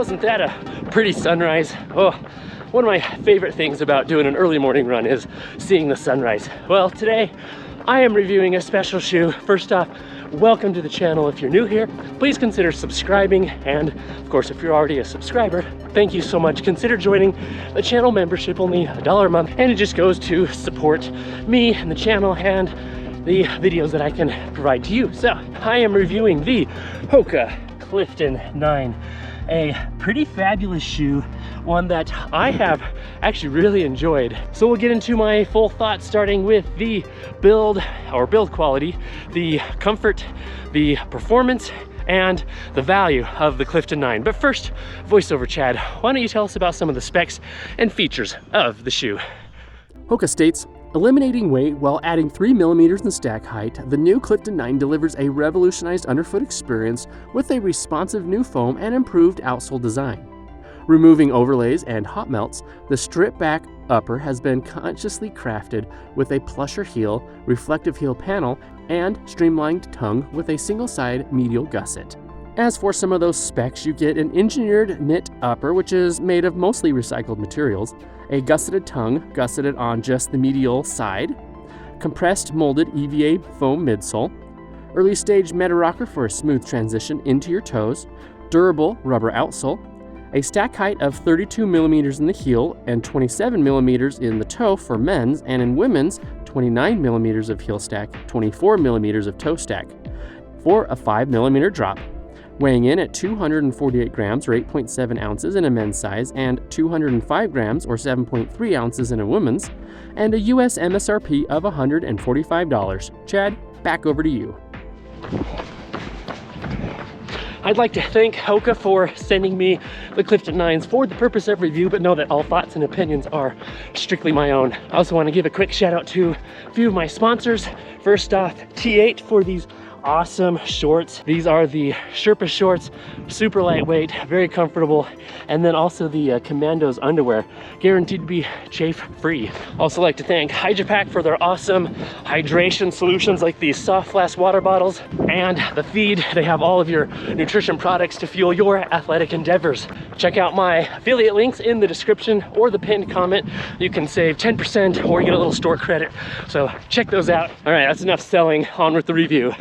wasn't that a pretty sunrise? Oh, one of my favorite things about doing an early morning run is seeing the sunrise. Well, today I am reviewing a special shoe. First off, welcome to the channel. If you're new here, please consider subscribing. And of course, if you're already a subscriber, thank you so much. Consider joining the channel membership, only $1 a month. And it just goes to support me and the channel and the videos that I can provide to you. So I am reviewing the Hoka Clifton 9, a pretty fabulous shoe, one that I have actually really enjoyed. So we'll get into my full thoughts, starting with the build quality, the comfort, the performance, and the value of the Clifton 9. But first, voiceover Chad, why don't you tell us about some of the specs and features of the shoe? Hoka states, eliminating weight while adding 3 millimeters in stack height, the new Clifton 9 delivers a revolutionized underfoot experience with a responsive new foam and improved outsole design. Removing overlays and hot melts, the strip-back upper has been consciously crafted with a plusher heel, reflective heel panel, and streamlined tongue with a single-side medial gusset. As for some of those specs, you get an engineered knit upper, which is made of mostly recycled materials, a gusseted tongue, gusseted on just the medial side, compressed molded EVA foam midsole, early stage meta rocker for a smooth transition into your toes, durable rubber outsole, a stack height of 32 millimeters in the heel and 27 millimeters in the toe for men's, and in women's, 29 millimeters of heel stack, 24 millimeters of toe stack, for a 5 millimeter drop. Weighing in at 248 grams or 8.7 ounces in a men's size and 205 grams or 7.3 ounces in a women's, and a US MSRP of $145. Chad, back over to you. I'd like to thank Hoka for sending me the Clifton 9s for the purpose of review, but know that all thoughts and opinions are strictly my own. I also want to give a quick shout out to a few of my sponsors. First off, T8 for these awesome shorts. These are the Sherpa shorts, super lightweight, very comfortable, and then also the Commandos underwear, guaranteed to be chafe free. Also like to thank HydroPack for their awesome hydration solutions like these soft flask water bottles, and the Feed. They have all of your nutrition products to fuel your athletic endeavors. Check out my affiliate links in the description or the pinned comment. You can save 10% or get a little store credit, so check those out. All right, that's enough selling, on with the review.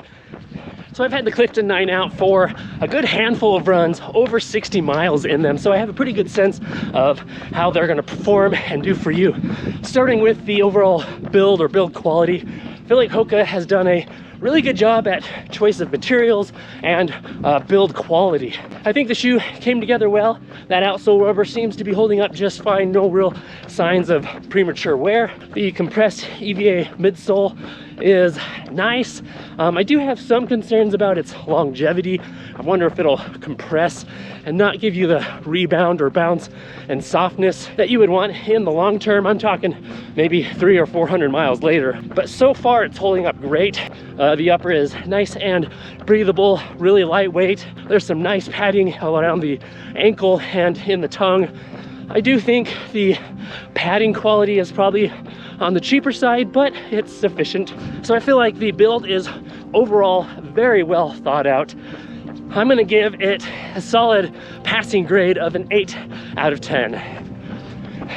So I've had the Clifton 9 out for a good handful of runs, over 60 miles in them, so I have a pretty good sense of how they're going to perform and do for you. Starting with the overall build quality, I feel like Hoka has done a really good job at choice of materials and build quality. I think the shoe came together well. That outsole rubber seems to be holding up just fine, no real signs of premature wear. The compressed EVA midsole is nice. I do have some concerns about its longevity. I wonder if it'll compress and not give you the rebound or bounce and softness that you would want in the long term. I'm talking maybe 300 or 400 miles later, but so far it's holding up great. The upper is nice and breathable, really lightweight. There's some nice padding around the ankle and in the tongue. I do think the padding quality is probably on the cheaper side, but it's sufficient. So I feel like the build is overall very well thought out. I'm gonna give it a solid passing grade of an 8 out of 10.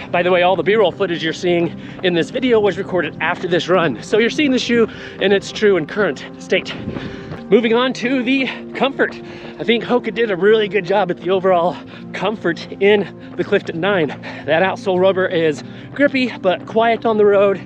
By the way, all the B-roll footage you're seeing in this video was recorded after this run, so you're seeing the shoe in its true and current state. Moving on to the comfort. I think Hoka did a really good job at the overall comfort in the Clifton 9. That outsole rubber is grippy but quiet on the road.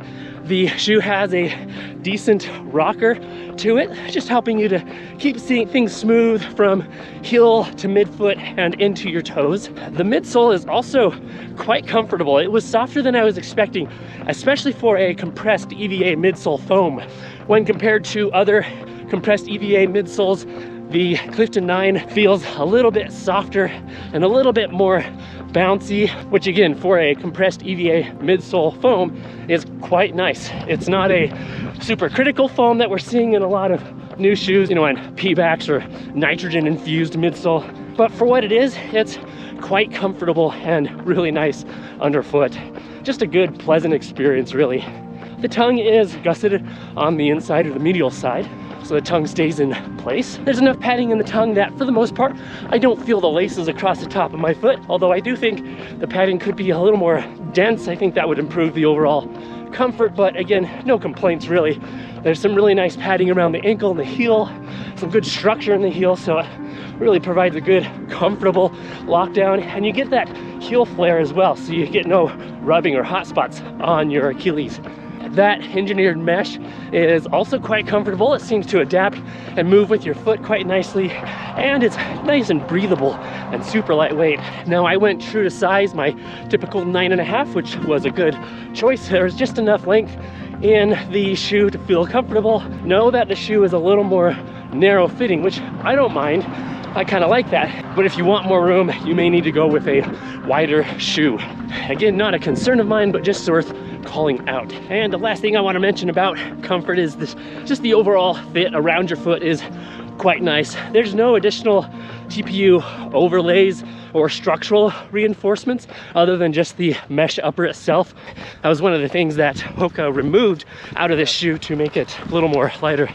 The shoe has a decent rocker to it, just helping you to keep seeing things smooth from heel to midfoot and into your toes. The midsole is also quite comfortable. It was softer than I was expecting, especially for a compressed EVA midsole foam. When compared to other compressed EVA midsoles, the Clifton 9 feels a little bit softer and a little bit more bouncy, which again, for a compressed EVA midsole foam, is quite nice. It's not a super critical foam that we're seeing in a lot of new shoes, you know, on P-backs or nitrogen infused midsole. But for what it is, it's quite comfortable and really nice underfoot. Just a good, pleasant experience, really. The tongue is gusseted on the inside or the medial side. so the tongue stays in place. There's enough padding in the tongue that for the most part, I don't feel the laces across the top of my foot, although I do think the padding could be a little more dense. I think that would improve the overall comfort, but again, no complaints really. There's some really nice padding around the ankle and the heel, some good structure in the heel, so it really provides a good, comfortable lockdown, and you get that heel flare as well, so you get no rubbing or hot spots on your Achilles. That engineered mesh is also quite comfortable. It seems to adapt and move with your foot quite nicely, and it's nice and breathable and super lightweight. Now, I went true to size, my typical 9.5, which was a good choice. There's just enough length in the shoe to feel comfortable. Know that the shoe is a little more narrow fitting, which I don't mind. I kind of like that, but if you want more room, you may need to go with a wider shoe. Again, not a concern of mine, but just worth calling out. And the last thing I want to mention about comfort is this, just the overall fit around your foot is quite nice. There's no additional TPU overlays or structural reinforcements other than just the mesh upper itself. That was one of the things that Hoka removed out of this shoe to make it a little more lighter.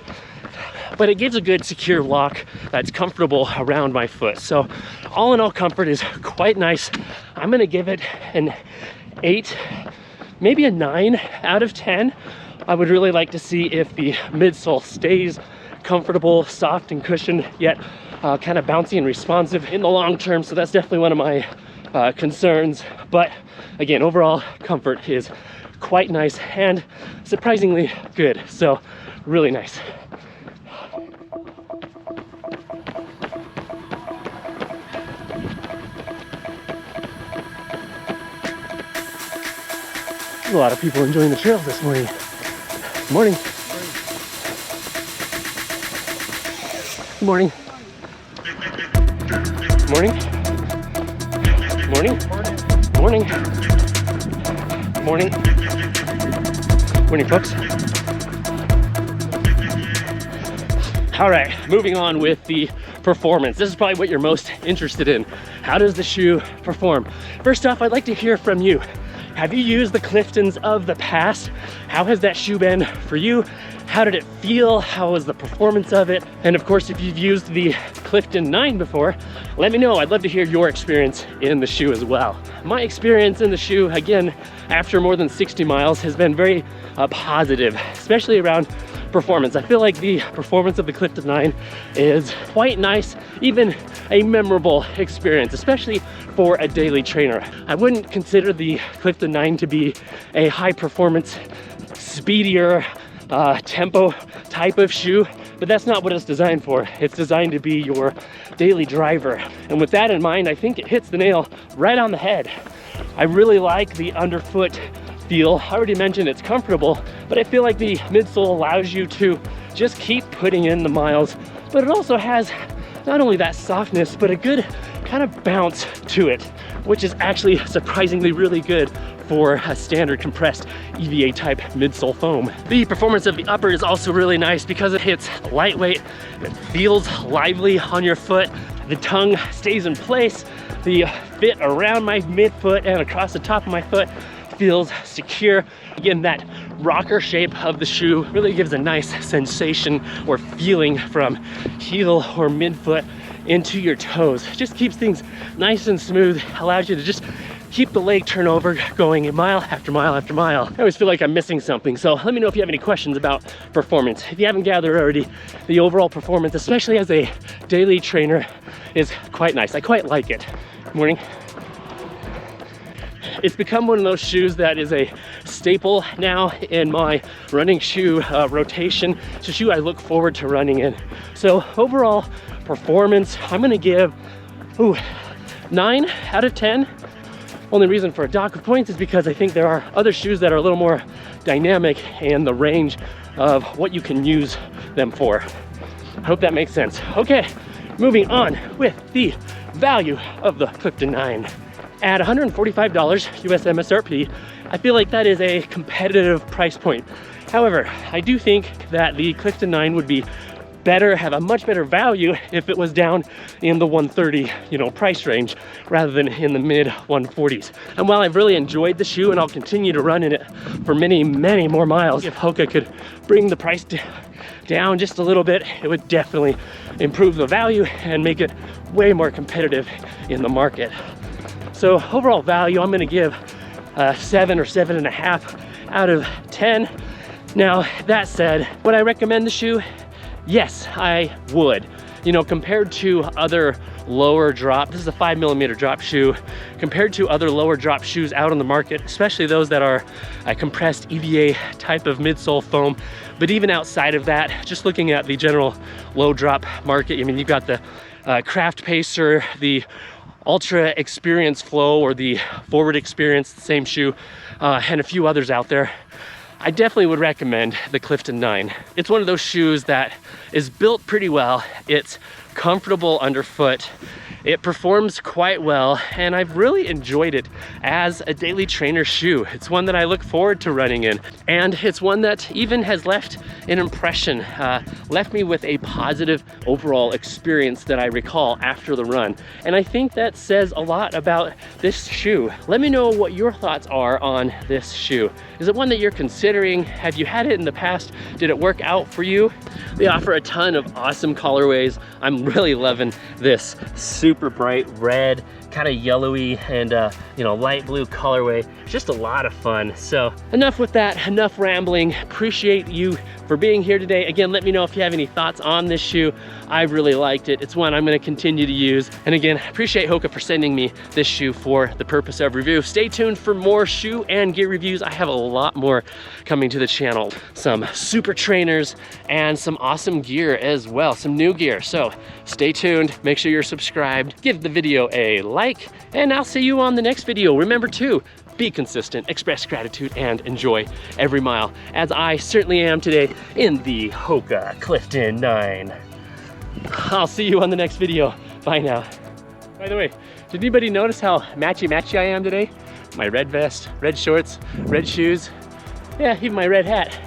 But it gives a good secure lock that's comfortable around my foot. So all in all, comfort is quite nice. I'm gonna give it an 8, maybe a 9 out of 10. I would really like to see if the midsole stays comfortable, soft and cushioned, yet kind of bouncy and responsive in the long term. So that's definitely one of my concerns. But again, overall comfort is quite nice and surprisingly good. So really nice. A lot of people enjoying the trails this morning. Good morning. Good morning. Good morning. Good morning. Good morning. Good morning. Good morning, folks. All right, moving on with the performance. This is probably what you're most interested in. How does the shoe perform? First off, I'd like to hear from you. Have you used the Cliftons of the past? How has that shoe been for you? How did it feel? How was the performance of it? And of course, if you've used the Clifton 9 before, let me know. I'd love to hear your experience in the shoe as well. My experience in the shoe, again, after more than 60 miles, has been very positive, especially around performance. I feel like the performance of the Clifton 9 is quite nice, even a memorable experience, especially for a daily trainer. I wouldn't consider the Clifton 9 to be a high performance, speedier, tempo type of shoe, but that's not what it's designed for. It's designed to be your daily driver. And with that in mind, I think it hits the nail right on the head. I really like the underfoot feel. I already mentioned it's comfortable, but I feel like the midsole allows you to just keep putting in the miles, but it also has not only that softness, but a good kind of bounce to it, which is actually surprisingly really good for a standard compressed EVA type midsole foam. The performance of the upper is also really nice because it hits lightweight, it feels lively on your foot, the tongue stays in place, the fit around my midfoot and across the top of my foot feels secure. Again, that rocker shape of the shoe really gives a nice sensation or feeling from heel or midfoot into your toes. Just keeps things nice and smooth, allows you to just keep the leg turnover going mile after mile after mile. I always feel like I'm missing something, so let me know if you have any questions about performance. If you haven't gathered already, the overall performance, especially as a daily trainer, is quite nice. I quite like it. Good morning. It's become one of those shoes that is a staple now in my running shoe rotation. It's a shoe I look forward to running in. So overall performance, I'm gonna give 9 out of 10. Only reason for a dock of points is because I think there are other shoes that are a little more dynamic in the range of what you can use them for. I hope that makes sense. Okay, moving on with the value of the Clifton 9. At $145 US MSRP, I feel like that is a competitive price point. However, I do think that the Clifton 9 would be better, have a much better value if it was down in the 130, price range rather than in the mid 140s. And while I've really enjoyed the shoe and I'll continue to run in it for many, many more miles, if Hoka could bring the price down just a little bit, it would definitely improve the value and make it way more competitive in the market. So overall value, I'm gonna give 7 or 7.5 out of 10. Now, that said, would I recommend the shoe? Yes, I would. You know, compared to other lower drop, this is a 5mm drop shoe, compared to other lower drop shoes out on the market, especially those that are a compressed EVA type of midsole foam. But even outside of that, just looking at the general low drop market, I mean, you've got the Craft Pacer, the Ultra Experience Flow, or the Forward Experience, the same shoe, and a few others out there. I definitely would recommend the Clifton 9. It's one of those shoes that is built pretty well. It's comfortable underfoot. It performs quite well, and I've really enjoyed it as a daily trainer shoe. It's one that I look forward to running in, and it's one that even has left an impression, left me with a positive overall experience that I recall after the run. And I think that says a lot about this shoe. Let me know what your thoughts are on this shoe. Is it one that you're considering? Have you had it in the past? Did it work out for you? They offer a ton of awesome colorways. I'm really loving this super bright red, kind of yellowy, and you know, light blue colorway. Just a lot of fun. So enough with that, enough rambling. Appreciate you for being here today. Again, let me know if you have any thoughts on this shoe. I really liked it. It's one I'm going to continue to use. And again, appreciate Hoka for sending me this shoe for the purpose of review. Stay tuned for more shoe and gear reviews. I have a lot more coming to the channel. Some super trainers and some awesome gear as well, some new gear. So stay tuned, make sure you're subscribed, give the video a like, and I'll see you on the next video. Remember to be consistent, express gratitude, and enjoy every mile, as I certainly am today in the Hoka Clifton 9. I'll see you on the next video. Bye now. By the way, did anybody notice how matchy I am today? My red vest, red shorts, red shoes, yeah, even my red hat.